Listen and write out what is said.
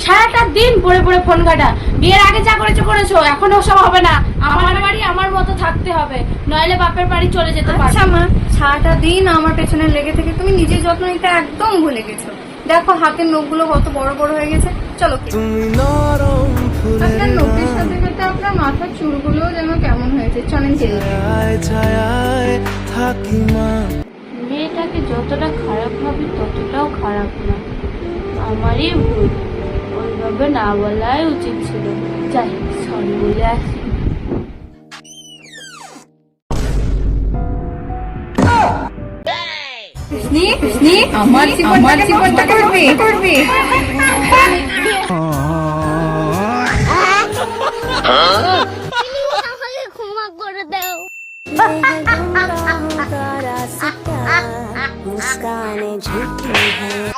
সারাটা দিন পড়ে পড়ে ফোন ঘাটা। বিয়ের আগে যা করেছো করেছো, এখন ওসব হবে না। আমার বাড়ি আমার মতো থাকতে হবে, নইলে বাপের বাড়ি চলে যেতে পারবে। আচ্ছা মা, সারাটা দিন আমার পেছনে লেগে থেকে তুমি নিজের যত্ন নিতে একদম ভুলে গেছো। দেখো হাতের নখগুলো কত বড় বড় হয়ে গেছে। চলো আপনার নখের সাথে সাথে আপনার মাথার চুলগুলো যেন কেমন হয়েছে, চলেন চেয়ে মেয়েটাকে যতটা খারাপ ভাবি ততটাও খারাপ না, আমারই ভুল। ওইভাবে না বলাই উচিত ছিল। যাই, সরি বলে আসি। আমার জীবনটা করবে করবে। ক্ষমা করে দাও। मुस्कान झूठी है।